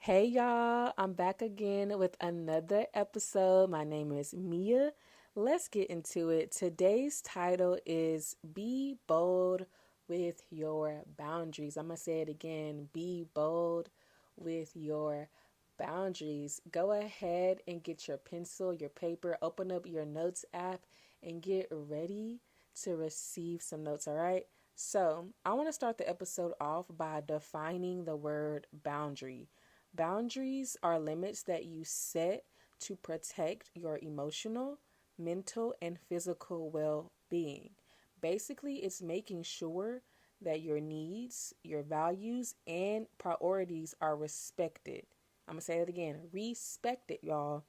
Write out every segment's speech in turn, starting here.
Hey y'all, I'm back again with another episode. My name is Mia. Let's get into it. Today's title is Be Bold with Your Boundaries. I'm going to say it again. Be bold with your boundaries. Go ahead and get your pencil, your paper, open up your notes app, and get ready to receive some notes, all right? So, I want to start the episode off by defining the word boundary. Boundaries are limits that you set to protect your emotional, mental, and physical well being. Basically, it's making sure that your needs, your values, and priorities are respected. I'm going to say it again, respected, y'all,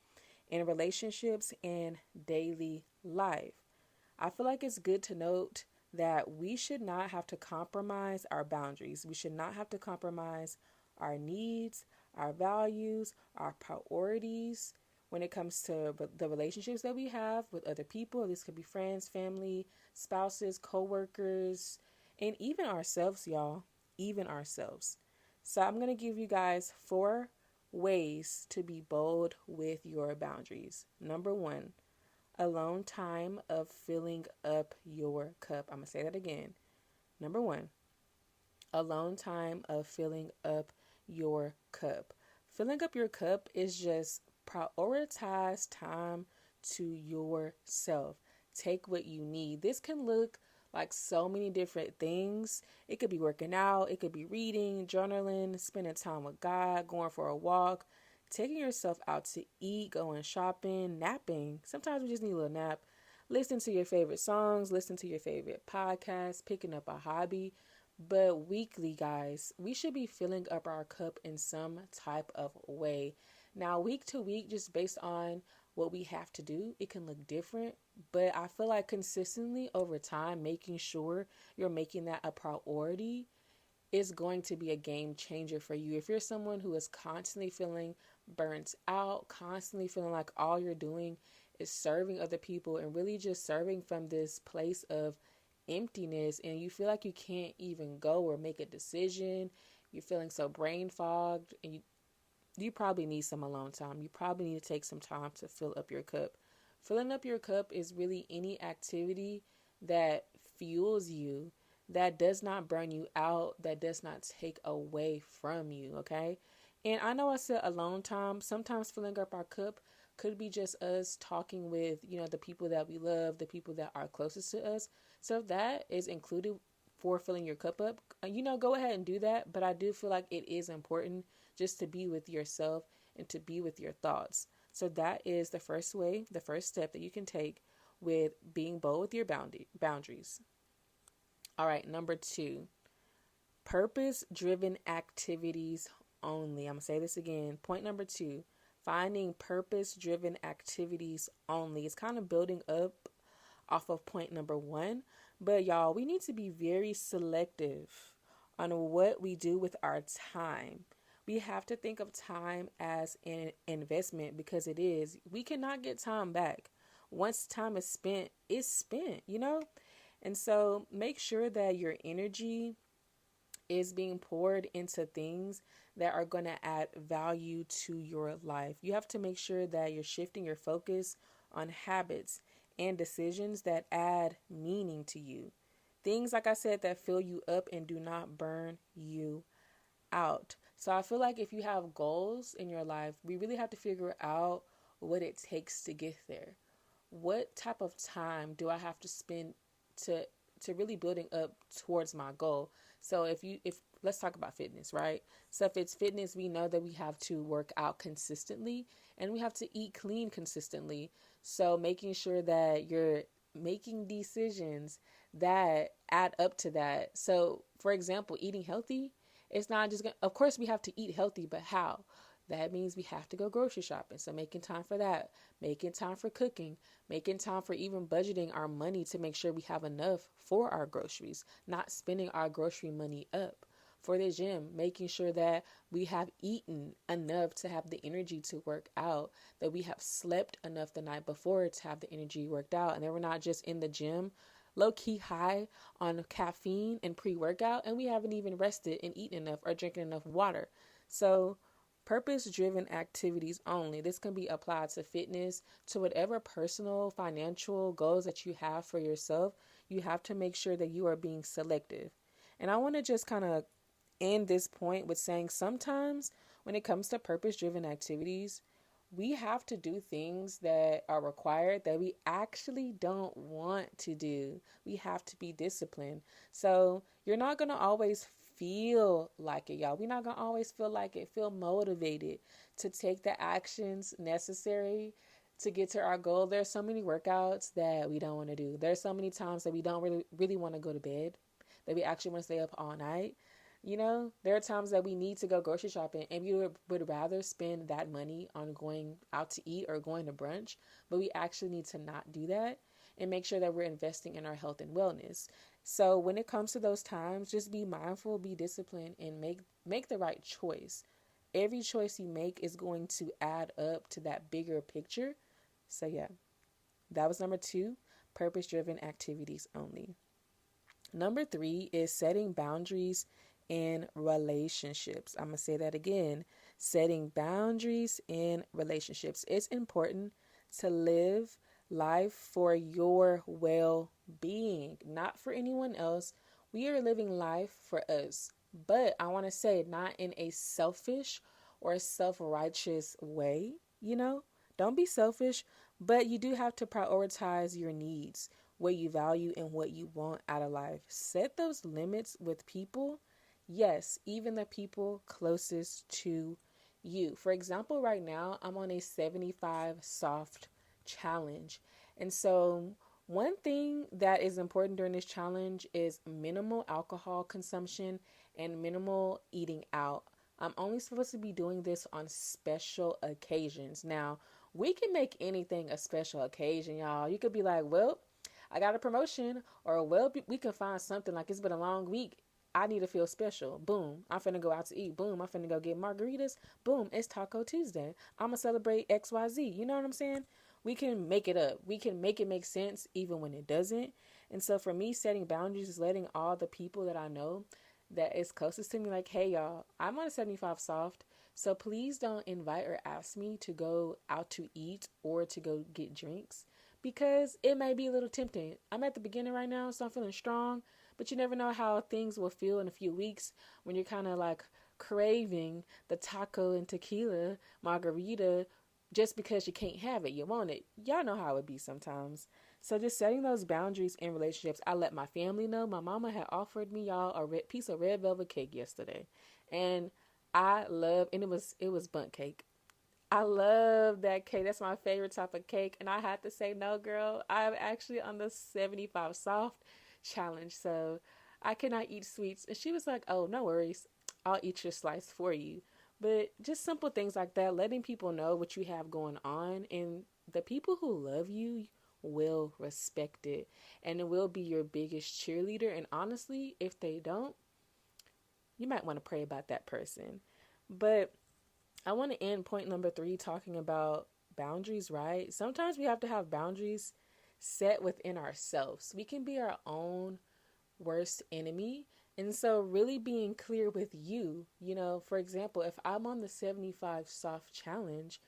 in relationships and daily life. I feel like it's good to note that we should not have to compromise our boundaries. We should not have to compromise our needs, our values, our priorities when it comes to the relationships that we have with other people. This could be friends, family, spouses, co-workers, and even ourselves, y'all. Even ourselves. So I'm going to give you guys 4 ways to be bold with your boundaries. Number 1, alone time of filling up your cup. I'm going to say that again. Number 1, alone time of filling up your cup. Filling up your cup is just prioritize time to yourself. Take what you need. This can look like so many different things. It could be working out, it could be reading, journaling, spending time with God, going for a walk, taking yourself out to eat, going shopping, napping. Sometimes we just need a little nap. Listen to your favorite songs, listen to your favorite podcasts, picking up a hobby. But weekly, guys, we should be filling up our cup in some type of way. Now, week to week, just based on what we have to do, it can look different. But I feel like consistently over time, making sure you're making that a priority is going to be a game changer for you. If you're someone who is constantly feeling burnt out, constantly feeling like all you're doing is serving other people and really just serving from this place of emptiness, and you feel like you can't even go or make a decision, you're feeling so brain fogged, and you probably need some alone time. You probably need to take some time to fill up your cup. Filling up your cup is really any activity that fuels you, that does not burn you out, that does not take away from you, okay? And I know I said alone time. Sometimes filling up our cup could be just us talking with, the people that we love, the people that are closest to us. So if that is included for filling your cup up, go ahead and do that. But I do feel like it is important just to be with yourself and to be with your thoughts. So that is the first way, the first step that you can take with being bold with your boundaries. All right, number 2, purpose-driven activities only. I'm going to say this again. Point number 2, finding purpose-driven activities only. It's kind of building up off of point number 1. But y'all, we need to be very selective on what we do with our time. We have to think of time as an investment because it is. We cannot get time back. Once time is spent, it's spent. And so make sure that your energy is being poured into things that are going to add value to your life. You have to make sure that you're shifting your focus on habits and decisions that add meaning to you. Things, like I said, that fill you up and do not burn you out. So I feel like if you have goals in your life, we really have to figure out what it takes to get there. What type of time do I have to spend to really building up towards my goal? So if let's talk about fitness, right? So if it's fitness, we know that we have to work out consistently and we have to eat clean consistently. So making sure that you're making decisions that add up to that. So for example, eating healthy, it's not just of course we have to eat healthy, but how? That means we have to go grocery shopping. So making time for that, making time for cooking, making time for even budgeting our money to make sure we have enough for our groceries, not spending our grocery money up. For the gym, making sure that we have eaten enough to have the energy to work out, that we have slept enough the night before to have the energy worked out, and that we're not just in the gym low-key high on caffeine and pre-workout, and we haven't even rested and eaten enough or drinking enough water. So Purpose-driven activities only. This can be applied to fitness, to whatever personal, financial goals that you have for yourself. You have to make sure that you are being selective. And I want to just kind of end this point with saying sometimes when it comes to purpose-driven activities, we have to do things that are required that we actually don't want to do. We have to be disciplined. So you're not going to always feel like it, y'all. We're not going to always feel like it, feel motivated to take the actions necessary to get to our goal. There's so many workouts that we don't want to do. There's so many times that we don't really want to go to bed, that we actually want to stay up all night. There are times that we need to go grocery shopping and we would rather spend that money on going out to eat or going to brunch, but we actually need to not do that and make sure that we're investing in our health and wellness. So when it comes to those times, just be mindful, be disciplined, and make the right choice. Every choice you make is going to add up to that bigger picture. So yeah, that was number 2, purpose-driven activities only. Number 3 is setting boundaries in relationships. I'm going to say that again. Setting boundaries in relationships. It's important to live life for your well-being, not for anyone else. We are living life for us. But I want to say not in a selfish or self-righteous way, Don't be selfish, but you do have to prioritize your needs, what you value and what you want out of life. Set those limits with people. Yes, even the people closest to you. For example, right now, I'm on a 75 soft challenge. And so one thing that is important during this challenge is minimal alcohol consumption and minimal eating out. I'm only supposed to be doing this on special occasions. Now, we can make anything a special occasion, y'all. You could be like, well, I got a promotion, or well, we can find something like it's been a long week. I need to feel special. Boom, I'm finna go out to eat. Boom, I'm finna go get margaritas. Boom, it's Taco Tuesday. I'm gonna celebrate XYZ. You know what I'm saying? We can make it up. We can make it make sense even when it doesn't. And so for me, setting boundaries is letting all the people that I know that is closest to me, like, hey, y'all, I'm on a 75 soft. So please don't invite or ask me to go out to eat or to go get drinks, because it may be a little tempting. I'm at the beginning right now, so I'm feeling strong, but you never know how things will feel in a few weeks when you're kind of like craving the taco and tequila margarita just because you can't have it. You want it. Y'all know how it be sometimes. So just setting those boundaries in relationships. I let my family know. My mama had offered me, y'all, a piece of red velvet cake yesterday. And and it was bundt cake. I love that cake. That's my favorite type of cake. And I had to say, no, girl, I'm actually on the 75 soft challenge. So I cannot eat sweets. And she was like, oh, no worries. I'll eat your slice for you. But just simple things like that, letting people know what you have going on. And the people who love you will respect it. And it will be your biggest cheerleader. And honestly, if they don't, you might want to pray about that person. But I want to end point number 3 talking about boundaries, right? Sometimes we have to have boundaries set within ourselves. We can be our own worst enemy. And so really being clear with you, for example, if I'm on the 75 soft challenge,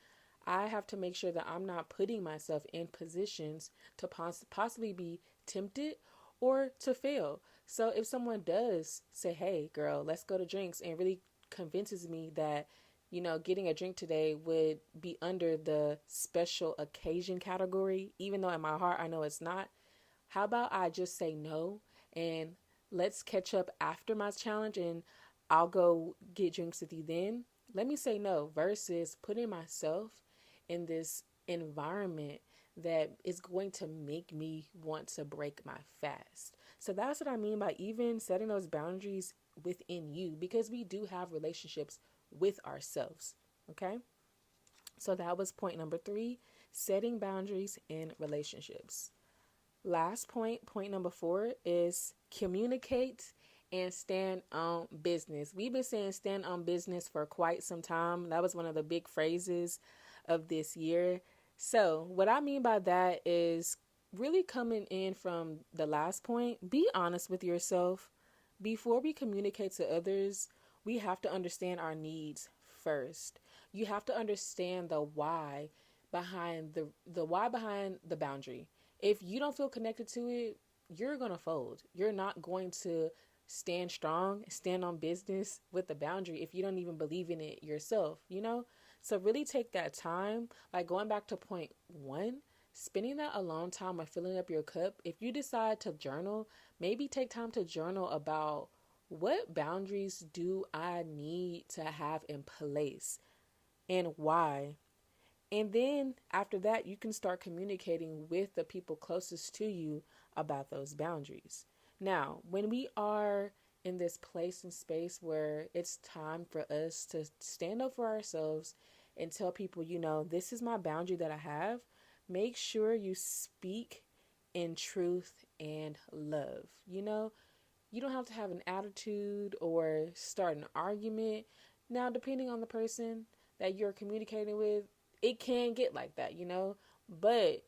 I have to make sure that I'm not putting myself in positions to possibly be tempted or to fail. So if someone does say, hey, girl, let's go to drinks, and really convinces me that, getting a drink today would be under the special occasion category, even though in my heart I know it's not, how about I just say no and let's catch up after my challenge and I'll go get drinks with you then? Let me say no versus putting myself in this environment that is going to make me want to break my fast. So that's what I mean by even setting those boundaries within you, because we do have relationships with ourselves. Okay. So that was point number 3, setting boundaries in relationships. Last point number 4 is communicate and stand on business. We've been saying stand on business for quite some time. That was one of the big phrases of this year. So what I mean by that is really coming in from the last point, be honest with yourself. Before we communicate to others, we have to understand our needs first. you have to understand the why behind the boundary. If you don't feel connected to it, you're going to fold. You're not going to stand strong, stand on business with the boundary if you don't even believe in it yourself, you know? So really take that time, like going back to point 1, spending that alone time or filling up your cup. If you decide to journal, maybe take time to journal about what boundaries do I need to have in place and why. And then after that, you can start communicating with the people closest to you about those boundaries. Now, when we are in this place and space where it's time for us to stand up for ourselves and tell people, this is my boundary that I have, make sure you speak in truth and love. You don't have to have an attitude or start an argument. Now, depending on the person that you're communicating with, it can get like that, but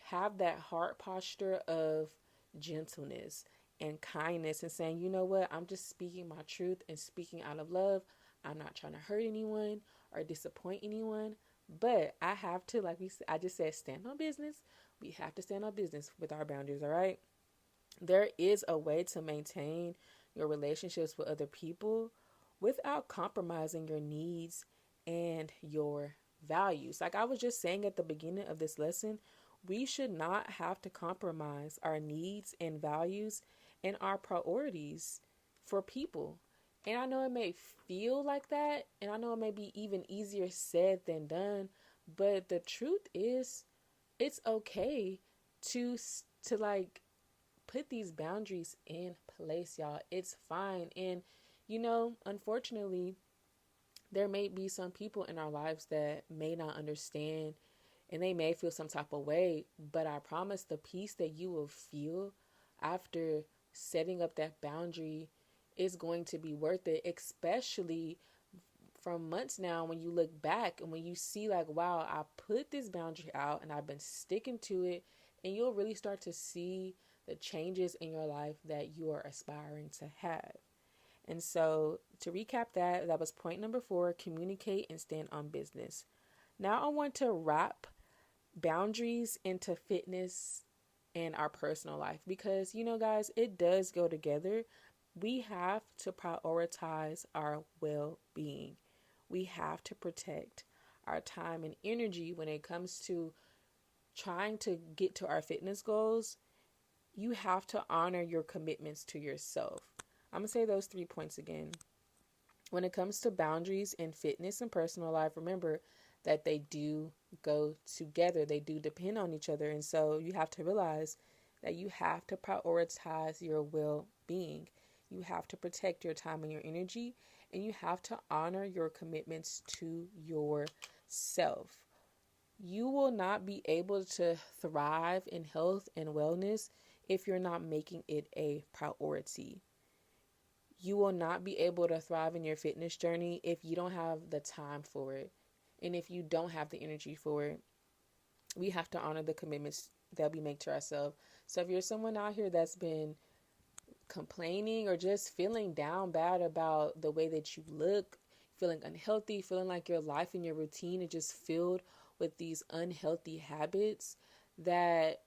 have that heart posture of gentleness and kindness and saying, you know what, I'm just speaking my truth and speaking out of love. I'm not trying to hurt anyone or disappoint anyone, but I have to, I just said, stand on business. We have to stand on business with our boundaries, all right? There is a way to maintain your relationships with other people without compromising your needs and your values. Like I was just saying at the beginning of this lesson, we should not have to compromise our needs and values and our priorities for people. And I know it may feel like that, and I know it may be even easier said than done, but the truth is it's okay to put these boundaries in place, y'all. It's fine. And unfortunately, there may be some people in our lives that may not understand and they may feel some type of way, but I promise the peace that you will feel after setting up that boundary is going to be worth it, especially from months now when you look back and when you see wow, I put this boundary out and I've been sticking to it, and you'll really start to see the changes in your life that you are aspiring to have. And so to recap that was point number 4, communicate and stand on business. Now I want to wrap boundaries into fitness and our personal life because, guys, it does go together. We have to prioritize our well-being. We have to protect our time and energy when it comes to trying to get to our fitness goals. You have to honor your commitments to yourself. I'm going to say those 3 points again. When it comes to boundaries in fitness and personal life, remember that they do go together. They do depend on each other. And so you have to realize that you have to prioritize your well-being. You have to protect your time and your energy, and you have to honor your commitments to yourself. You will not be able to thrive in health and wellness if you're not making it a priority. You will not be able to thrive in your fitness journey if you don't have the time for it. And if you don't have the energy for it, we have to honor the commitments that we make to ourselves. So if you're someone out here that's been complaining or just feeling down bad about the way that you look, feeling unhealthy, feeling like your life and your routine is just filled with these unhealthy habits that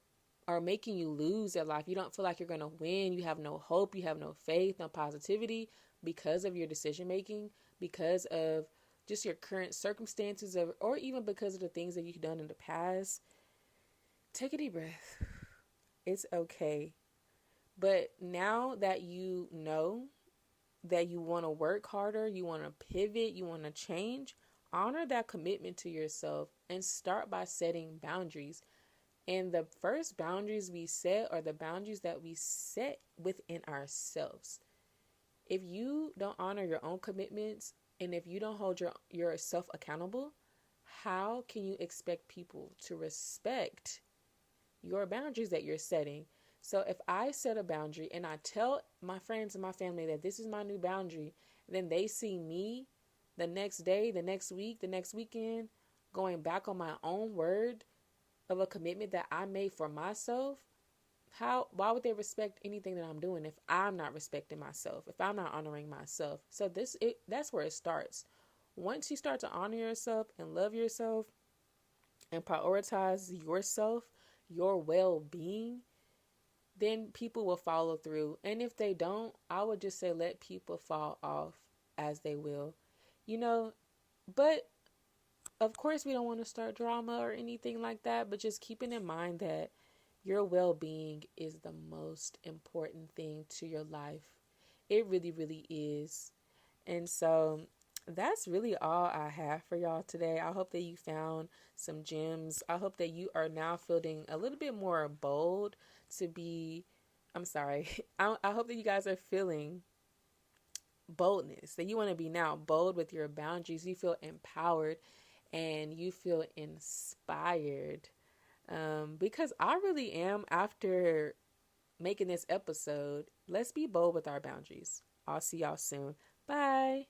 are making you lose at life. You don't feel like you're going to win. You have no hope. You have no faith, no positivity because of your decision making, because of just your current circumstances, or even because of the things that you've done in the past. Take a deep breath. It's okay. But now that you know that you want to work harder, you want to pivot, you want to change, honor that commitment to yourself and start by setting boundaries. And the first boundaries we set are the boundaries that we set within ourselves. If you don't honor your own commitments and if you don't hold yourself accountable, how can you expect people to respect your boundaries that you're setting? So if I set a boundary and I tell my friends and my family that this is my new boundary, then they see me the next day, the next week, the next weekend, going back on my own word of a commitment that I made for myself, why would they respect anything that I'm doing if I'm not respecting myself, if I'm not honoring myself? So that's where it starts. once you start to honor yourself and love yourself and prioritize yourself, your well-being, then people will follow through. And if they don't, I would just say let people fall off as they will. You know, but of course we don't want to start drama or anything like that, but just keeping in mind that your well-being is the most important thing to your life. It really, really is. And so that's really all I have for y'all today. I hope that you found some gems. I hope that you are now feeling a little bit more bold to be, I'm sorry. I hope that you guys are feeling boldness, that you want to be now bold with your boundaries. You feel empowered and you feel inspired. Because I really am after making this episode. Let's be bold with our boundaries. I'll see y'all soon. Bye.